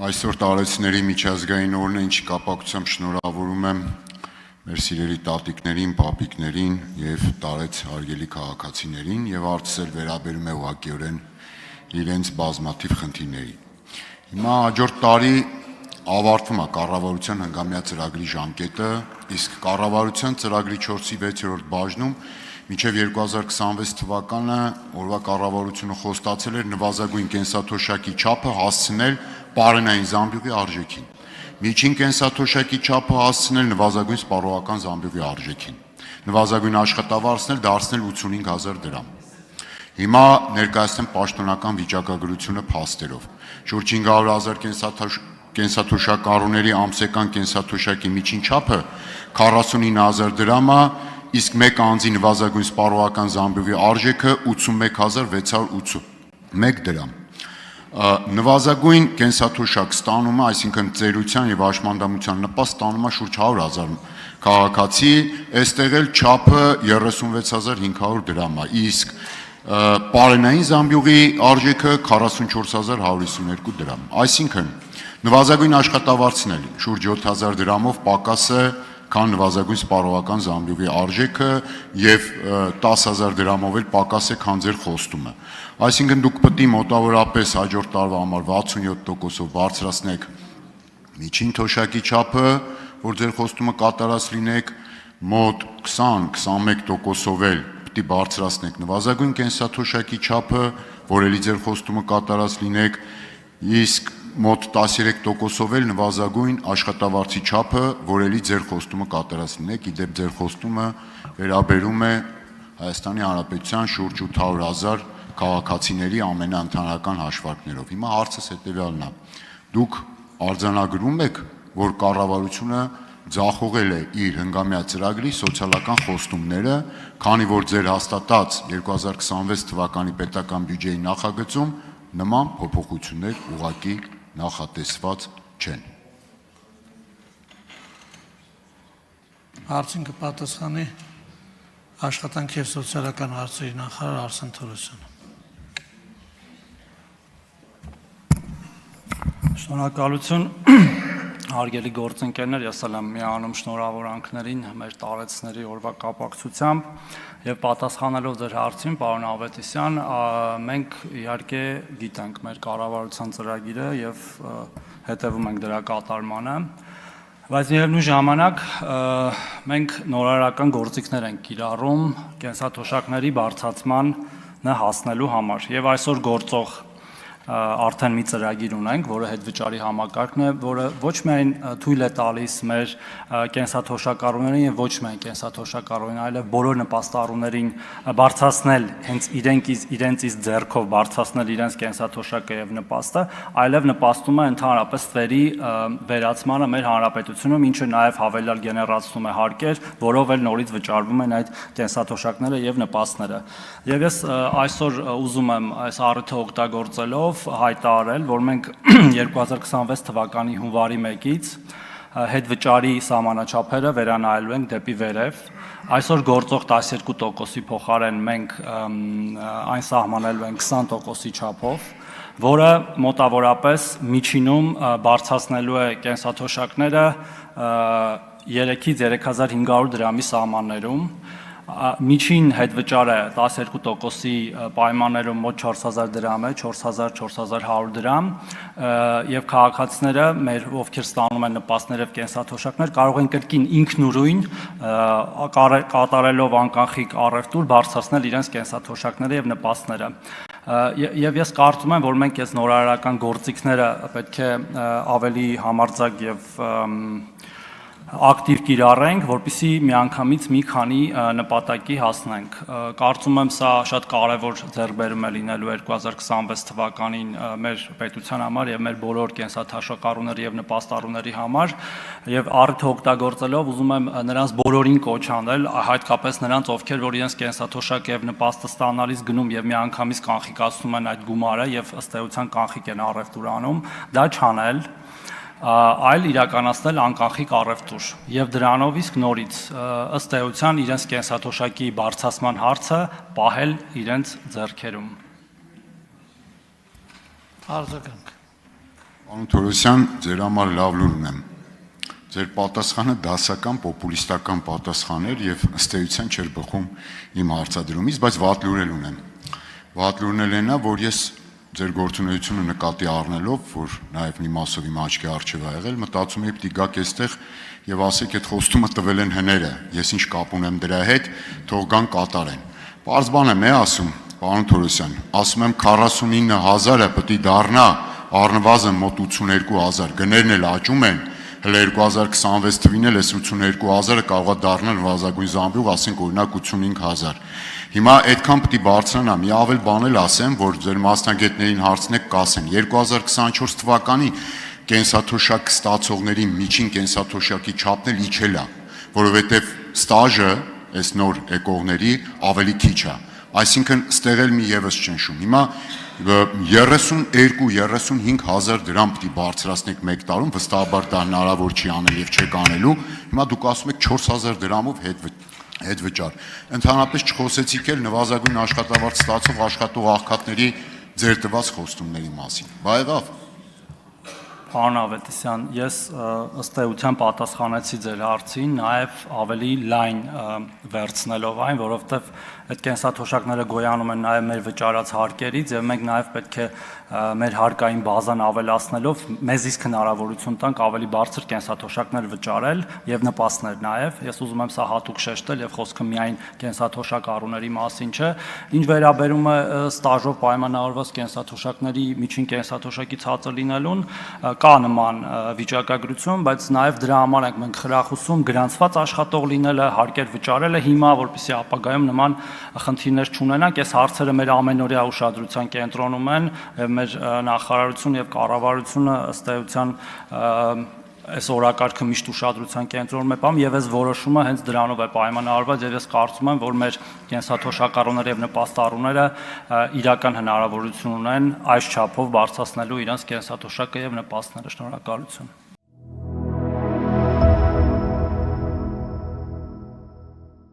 Այսօր տարեցների միջազգային օրն է, ինչի կապակցությամբ շնորհավորում եմ մեր սիրելի տատիկներին, պապիկներին եւ տարեց հարգելի քաղաքացիներին եւ հարցել վերաբերում է ուղղակիորեն իրենց բազմաթիվ խնդիրների։ Հիմա հաջորդ տարի ավարտվում է կառավարության հնգամյա ծրագրի ժամկետը, իսկ կառավարության ծրագրի 4/6-րդ բաժնում մինչև 2026 թվականը օրվա կառավարությունը խոստացել էր նվազագույն կենսաթոշակի չափը հասցնել պարենային զամբյուղի արժեքին։ Միջին կենսաթոշակի չափը հասցնել նվազագույն սպառողական զամբյուղի արժեքին։ Նվազագույն աշխատավարձն էլ դարձնել 85,000 դրամ։ Հիմա ներկայացնեմ պաշտոնական վիճակագրությունը փաստերով։ Շուրջ 500,000 կենսաթոշակառուների ամսական կենսաթոշակի միջին չափը 49,000 դրամ է, իսկ մեկ անձի նվազագույն սպառողական զամբյուղի արժեքը 81,681 դրամ։ Նվազագույն կենսաթոշակ ստանում է, այսինքն ծերության եւ հաշմանդամության նպաստ ստանում է շուրջ 100,000 քաղաքացի, այստեղ էլ չափը 36,500 դրամ է, իսկ պարենային զամբյուղի արժեքը 44,152 դրամ։ Այսինքն նվազագույն աշխատավարձն էլ շուրջ 7,000 դրամով պակաս է, քան նվազագույն սպառողական զամբյուղի արժեքը եւ 10,000 դրամով էլ պակաս է, քան ձեր խոստումը։ Այսինքն դուք պետք է մոտավորապես հաջորդ տարվա համար 67%-ով բարձրացնեք միջին թոշակի չափը, որ ձեր խոստումը կատարած լինեք, մոտ 20-21%-ով էլ պետք է բարձրացնեք նվազագույն կենսաթոշակի չափը, որ էլի ձեր խոստումը կատարած լինեք, իսկ մոտ 13%-ով էլ նվազագույն աշխատավարձի չափը, որ էլի ձեր խոստումը կատարած լինեք, իդեպ ձեր խոստումը վերաբերում է Հայաստանի Հանրապետության շուրջ 800,000 քաղաքացիների ամենաընդհանրական հաշվարկներով։ Հիմա հարցս հետևյալն է. դուք արձանագրում եք, որ կառավարությունը ձախողել է իր հնգամյա ծրագրի սոցիալական խոստումները, քանի որ ձեր հաստատած 2026 թվականի պետական բյուջեի նախագծում նման փոփոխություններ ուղղակի նախատեսված չեն։ Հարցին կպատասխանի աշխատանքի և սոցիալական հարցերի նախարար Արսեն Թորոսյանը։ Շնորհակալություն, հարգելի գործընկերներ, ես էլ եմ միանում շնորհավորանքներին մեր տարեցների օրվա կապակցությամբ եւ պատասխանելով ձեր հարցին, պարոն Ավետիսյան, մենք իհարկե գիտենք մեր կառավարության ծրագիրը եւ հետևում ենք դրա կատարմանը, բայց միևնույն ժամանակ մենք նորարարական գործիքներ ենք կիրառում կենսաթոշակների բարձրացմանը հասնելու համար եւ այսօր գործող արդեն մի ծրագիր ունենք, որը հետվճարի համակարգն է, որը ոչ միայն թույլ է տալիս մեր կենսաթոշակառուներին եւ ոչ միայն կենսաթոշակառուներին, այլև բոլոր նպաստառուներին բարձրացնել հենց իրենցից ձեռքով բարձրացնել իրենց կենսաթոշակը եւ նպաստը, այլև նպաստում է ընդհանրապես ստվերի վերացմանը մեր հանրապետությունում, ինչը նաեւ հավելյալ գեներացնում է հարկեր, որով էլ նորից վճարվում են այդ կենսաթոշակները եւ նպաստները։ Եվ ես այսօր ուզում եմ այս առիթը օգտագործելով հայտարարել, որ մենք 2026 թվականի հունվարի 1-ից հետվճարի սահմանաչափերը վերանայելու ենք դեպի վերև։ Այսօր գործող 12%-ի փոխարեն մենք այն սահմանելու ենք 20%-ի չափով, որը մոտավորապես միջինում բարձրացնելու է կենսաթոշակները 3-ից 3,500 դրամի սահմաններում, միջին հետվճարը 12%-ի պայմաններում մոտ 4,000 դրամ է, 4,000-4,100 դրամ, եւ քաղաքացիները մեր ովքեր ստանում են նպաստներ եւ կենսաթոշակներ կարող են կրկին ինքնուրույն կատարելով անկանխիկ առևտուր բարձրացնել իրենց կենսաթոշակները եւ նպաստները։ Եվ ես կարծում եմ, որ մենք այս նորարարական գործիքները պետք է ավելի համարձակ եւ ակտիվ կիրառենք, որպեսզի միանգամից մի քանի նպատակի հասնենք։ Կարծում եմ սա շատ կարևոր ձեռքբերում է լինելու 2026 թվականին մեր պետության համար եւ մեր բոլոր կենսաթոշակառուների եւ նպաստառուների համար եւ առիթը օգտագործելով ուզում եմ նրանց բոլորին կոչ անել, հատկապես նրանց, ովքեր որ իրենց կենսաթոշակը եւ նպաստը ստանալիս գնում եւ միանգամից կանխիկացնում են այդ գումարը եւ ըստ էության կանխիկ են առևտուր անում, դա չանել, այլ իրականացնել անկանխիկ առևտուր եւ դրանով իսկ նորից ըստ էության իրենց կենսաթոշակի բարձրացման հարցը պահել իրենց ձեռքերում։ Արձագանք։ Պարոն Թորոսյան, ձեր համար լավ լուր ունեմ։ Ձեր պատասխանը դասական պոպուլիստական պատասխան էր եւ ըստ էության չէր բխում իմ հարցադրումից, բայց վատ լուր էլ ունեմ։ Վատ լուրն էլ նա, որ ես ձեր գործունեությունը նկատի առնելով, որ նաեւ մի մասով իմ աչքի առջև ա եղել, մտածում եմ պիտի գաք այստեղ եւ ասեք այդ խոստումը տվել են հները, ես ինչ կապ ունեմ դրա հետ, թող գան կատարեն։ Պարզ բան եմ ասում, պարոն Թորոսյան, ասում եմ 49000-ը պետք է դառնա առնվազն մոտ 82000, գներն էլ աճում են, հələ 2026 թվին էլ էս 82000-ը կարող է դառնալ նվազագույն զամբյուղ, ասենք օրինակ 85000։ Հիմա այդքան պետք է բարձրանա, մի ավել բան էլ ասեմ, որ ձեր մասնագետներին հարցնեք կասեն, 2024 թվականի կենսաթոշակ ստացողների միջին կենսաթոշակի չափն էլ իջել է, որովհետև ստաժը այս նոր եկողների ավելի քիչ է, այսինքն ստեղ էլ մի եւս ճնշում։ Հիմա 32-35 հազար դրամ պիտի բարձրացնեք մեկ տարում, վստահաբար դա հնարավոր չի անել եւ չեք անելու։ Հիմա դուք ասում եք 4000 դրամով հետ վճար։ Ընդհանրապես չխոսեցիք էլ նվազագույն աշխատավարձ ստացող աշխատող աղքատների ձեր տված խոստումների մասին։ Բա եղավ։ Պարոն Ավետիսյան, ես ըստ էության պատասխանեցի ձեր հարցին, նաև ավելի լայն վերցնելով այն, որովհետև այդ կենսաթոշակները գոյանում են նաև մեր վճարած հարկերից եւ մենք նաև պետք է մեր հարկային բազան ավելացնելով մեզ իսկ հնարավորություն տանք ավելի բարձր կենսաթոշակներ վճարել եւ նպաստներ նաև։ Ես ուզում եմ սա հատուկ շեշտել եւ խոսքը միայն կենսաթոշակ առուների մասին չէ։ Ինչ վերաբերում է ստաժով պայմանավորված կենսաթոշակների միջին կենսաթոշակի ցածր լինելուն, կա նման վիճակագրություն, բայց նաև դրա համար ենք մենք խրախուսում գրանցված աշխատող լինելը, հարկեր վճարելը հիմա, որպեսզի ապագայում նման խնդիրներ չունենանք։ Այս հարցերը մեր ամենօրյա ուշադրության կենտրոնում են եւ մեր նախարարությունը եւ կառավարությունը ըստ էության այս օրակարգը միշտ ուշադրության կենտրոնում է պահում եւ այս որոշումը հենց դրանով է պայմանավորված եւ ես կարծում եմ, որ մեր կենսաթոշակառուները եւ նպաստառուները իրական հնարավորություն ունեն այս չափով բարձրացնելու իրենց կենսաթոշակը եւ նպաստները։ Շնորհակալություն։